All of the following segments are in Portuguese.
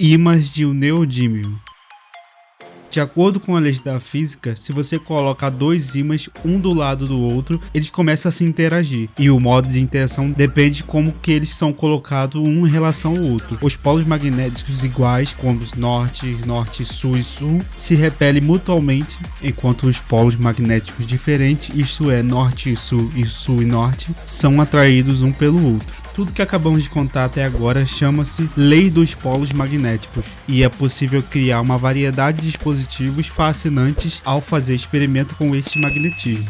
Ímãs de neodímio. De acordo com a lei da física, se você coloca dois ímãs um do lado do outro, eles começam a se interagir. E o modo de interação depende de como que eles são colocados um em relação ao outro. Os polos magnéticos iguais, como os norte, sul e sul, se repelem mutuamente, enquanto os polos magnéticos diferentes, isto é, norte e sul e norte, são atraídos um pelo outro. Tudo que acabamos de contar até agora chama-se Lei dos Polos Magnéticos, e é possível criar uma variedade de dispositivos fascinantes ao fazer experimento com este magnetismo.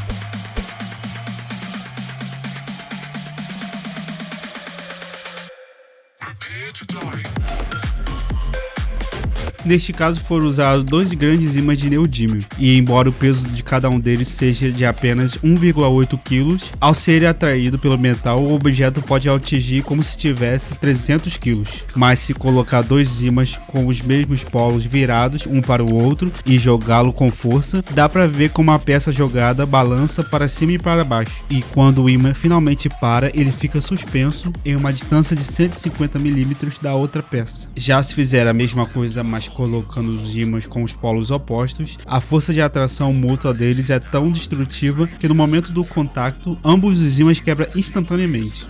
Neste caso foram usados dois grandes ímãs de neodímio, e embora o peso de cada um deles seja de apenas 1,8 kg, ao ser atraído pelo metal, o objeto pode atingir como se tivesse 300 kg. Mas se colocar dois ímãs com os mesmos polos virados um para o outro e jogá-lo com força, dá para ver como a peça jogada balança para cima e para baixo, e quando o ímã finalmente para, ele fica suspenso em uma distância de 150 mm da outra peça. Já se fizer a mesma coisa, mas colocando os ímãs com os polos opostos, a força de atração mútua deles é tão destrutiva que no momento do contato, ambos os ímãs quebram instantaneamente.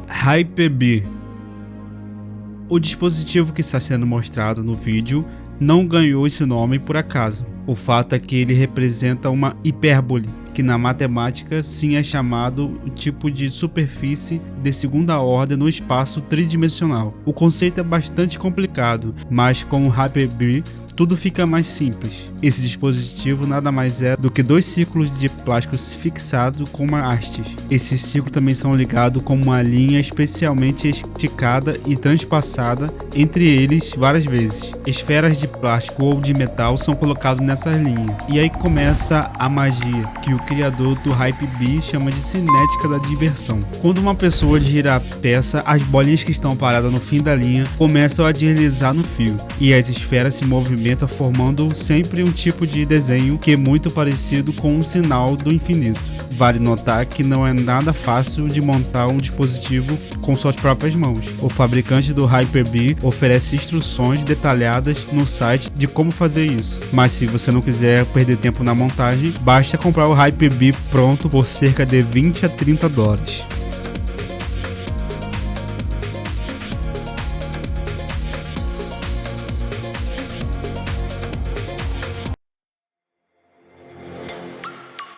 Hyper-B. O dispositivo que está sendo mostrado no vídeo não ganhou esse nome por acaso. O fato é que ele representa uma hipérbole, que na matemática sim é chamado o tipo de superfície de segunda ordem no espaço tridimensional. O conceito é bastante complicado, mas com o Hyper-B tudo fica mais simples. Esse dispositivo nada mais é do que dois círculos de plástico fixados com uma haste. Esses círculos também são ligados com uma linha especialmente esticada e transpassada entre eles várias vezes. Esferas de plástico ou de metal são colocadas nessas linhas. E aí começa a magia, que o criador do Hyper-B chama de cinética da diversão. Quando uma pessoa gira a peça, as bolinhas que estão paradas no fim da linha começam a deslizar no fio, e as esferas se movimentam formando sempre um tipo de desenho que é muito parecido com um sinal do infinito. Vale notar que não é nada fácil de montar um dispositivo com suas próprias mãos. O fabricante do Hyper-B oferece instruções detalhadas no site de como fazer isso, mas se você não quiser perder tempo na montagem, basta comprar o Hyper-B pronto por cerca de 20 a 30 dólares.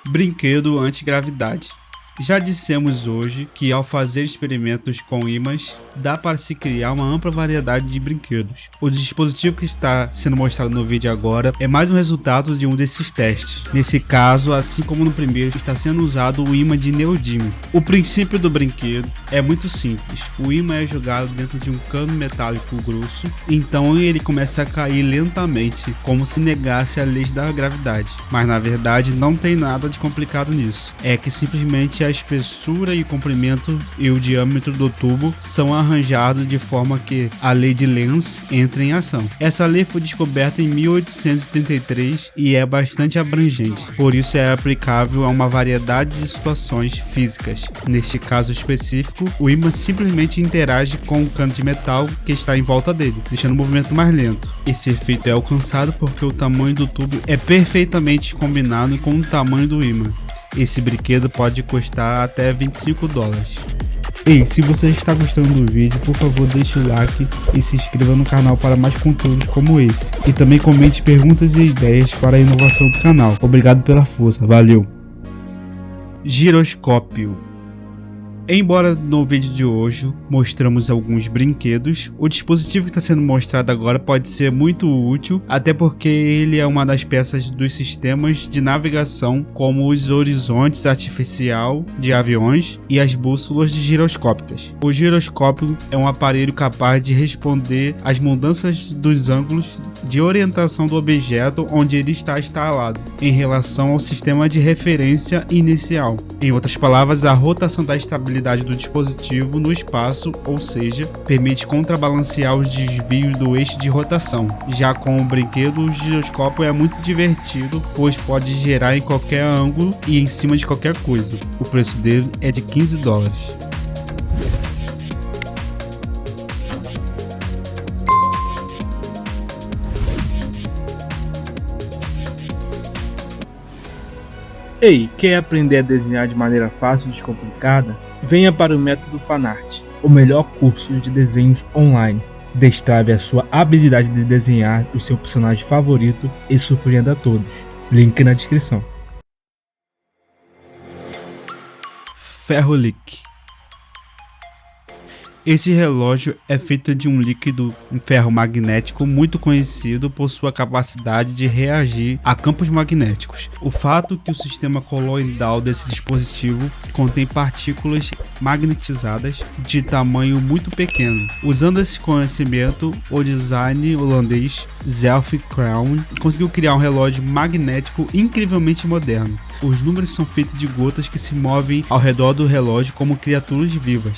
Brinquedo antigravidade. Já dissemos hoje que ao fazer experimentos com ímãs, dá para se criar uma ampla variedade de brinquedos. O dispositivo que está sendo mostrado no vídeo agora é mais um resultado de um desses testes. Nesse caso, assim como no primeiro, está sendo usado o ímã de neodímio. O princípio do brinquedo é muito simples. O ímã é jogado dentro de um cano metálico grosso, então ele começa a cair lentamente, como se negasse a lei da gravidade. Mas na verdade não tem nada de complicado nisso. É que simplesmente a espessura e o comprimento e o diâmetro do tubo são arranjados de forma que a lei de Lenz entre em ação. Essa lei foi descoberta em 1833 e é bastante abrangente, por isso é aplicável a uma variedade de situações físicas. Neste caso específico, o ímã simplesmente interage com o cano de metal que está em volta dele, deixando o movimento mais lento. Esse efeito é alcançado porque o tamanho do tubo é perfeitamente combinado com o tamanho do ímã. Esse brinquedo pode custar até 25 dólares. Ei, se você está gostando do vídeo, por favor deixe o like e se inscreva no canal para mais conteúdos como esse. E também comente perguntas e ideias para a inovação do canal. Obrigado pela força, valeu! Giroscópio. Embora no vídeo de hoje mostramos alguns brinquedos, o dispositivo que está sendo mostrado agora pode ser muito útil, até porque ele é uma das peças dos sistemas de navegação, como os horizontes artificial de aviões e as bússolas giroscópicas. O giroscópio é um aparelho capaz de responder às mudanças dos ângulos de orientação do objeto onde ele está instalado, em relação ao sistema de referência inicial. Em outras palavras, a rotação está estabelecida estabilidade do dispositivo no espaço, ou seja, permite contrabalancear os desvios do eixo de rotação. Já com o brinquedo, o giroscópio é muito divertido, pois pode girar em qualquer ângulo e em cima de qualquer coisa. O preço dele é de $15. Ei, quer aprender a desenhar de maneira fácil e descomplicada? Venha para o Método Fanart, o melhor curso de desenhos online. Destrave a sua habilidade de desenhar o seu personagem favorito e surpreenda a todos. Link na descrição. Ferrolic. Esse relógio é feito de um líquido ferromagnético muito conhecido por sua capacidade de reagir a campos magnéticos. O fato que o sistema coloidal desse dispositivo contém partículas magnetizadas de tamanho muito pequeno. Usando esse conhecimento, o designer holandês Zelf Crown conseguiu criar um relógio magnético incrivelmente moderno. Os números são feitos de gotas que se movem ao redor do relógio como criaturas vivas.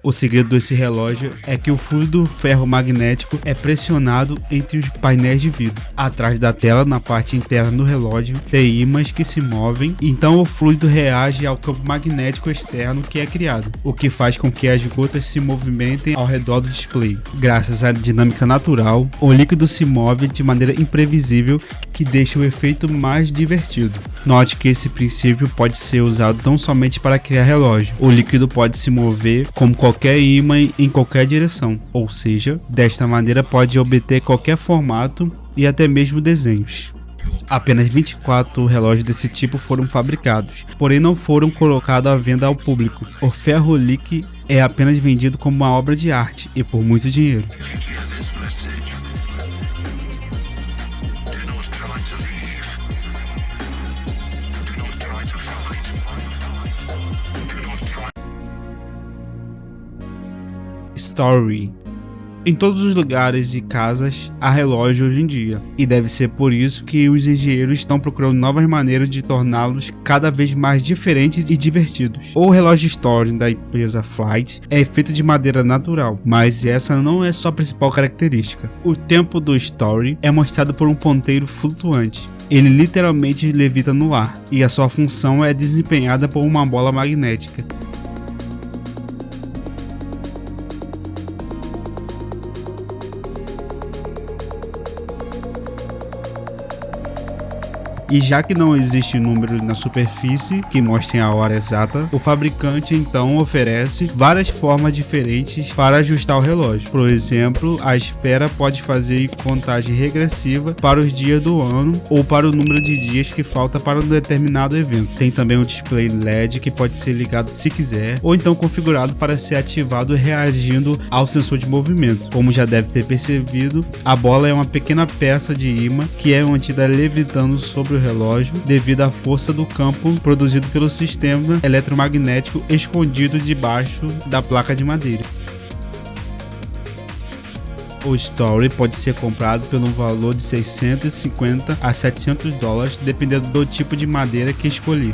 O segredo desse relógio é que o fluido ferromagnético é pressionado entre os painéis de vidro. Atrás da tela, na parte interna do relógio, tem ímãs que se movem, então o fluido reage ao campo magnético externo que é criado, o que faz com que as gotas se movimentem ao redor do display. Graças à dinâmica natural, o líquido se move de maneira imprevisível, que deixa o efeito mais divertido. Note que esse princípio pode ser usado não somente para criar relógio. O líquido pode se mover como qualquer ímã em qualquer direção, ou seja, desta maneira pode obter qualquer formato e até mesmo desenhos. Apenas 24 relógios desse tipo foram fabricados, porém não foram colocados à venda ao público. O Ferrolic é apenas vendido como uma obra de arte e por muito dinheiro. Story. Em todos os lugares e casas há relógio hoje em dia, e deve ser por isso que os engenheiros estão procurando novas maneiras de torná-los cada vez mais diferentes e divertidos. O relógio Story da empresa Flight é feito de madeira natural, mas essa não é sua principal característica. O tempo do Story é mostrado por um ponteiro flutuante. Ele literalmente levita no ar, e a sua função é desempenhada por uma bola magnética. E já que não existe número na superfície que mostrem a hora exata, o fabricante então oferece várias formas diferentes para ajustar o relógio. Por exemplo, a esfera pode fazer contagem regressiva para os dias do ano ou para o número de dias que falta para um determinado evento. Tem também um display LED que pode ser ligado se quiser, ou então configurado para ser ativado reagindo ao sensor de movimento. Como já deve ter percebido, a bola é uma pequena peça de ímã que é mantida levitando sobre o relógio devido à força do campo produzido pelo sistema eletromagnético escondido debaixo da placa de madeira. O Story pode ser comprado pelo valor de $650 a $700, dependendo do tipo de madeira que escolher.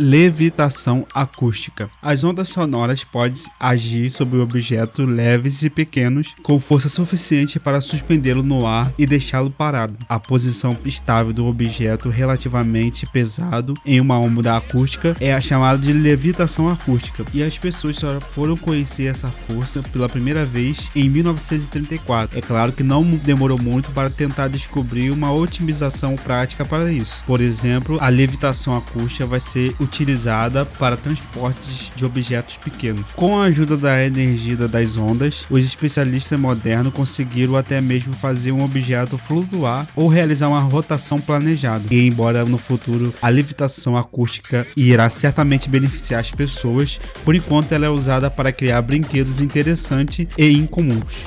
Levitação acústica. As ondas sonoras podem agir sobre objetos leves e pequenos com força suficiente para suspendê-lo no ar e deixá-lo parado. A posição estável do objeto relativamente pesado em uma onda acústica é a chamada de levitação acústica, e as pessoas só foram conhecer essa força pela primeira vez em 1934. É claro que não demorou muito para tentar descobrir uma otimização prática para isso. Por exemplo, a levitação acústica vai ser utilizada para transportes de objetos pequenos. Com a ajuda da energia das ondas, os especialistas modernos conseguiram até mesmo fazer um objeto flutuar ou realizar uma rotação planejada. E embora no futuro a levitação acústica irá certamente beneficiar as pessoas, por enquanto ela é usada para criar brinquedos interessantes e incomuns.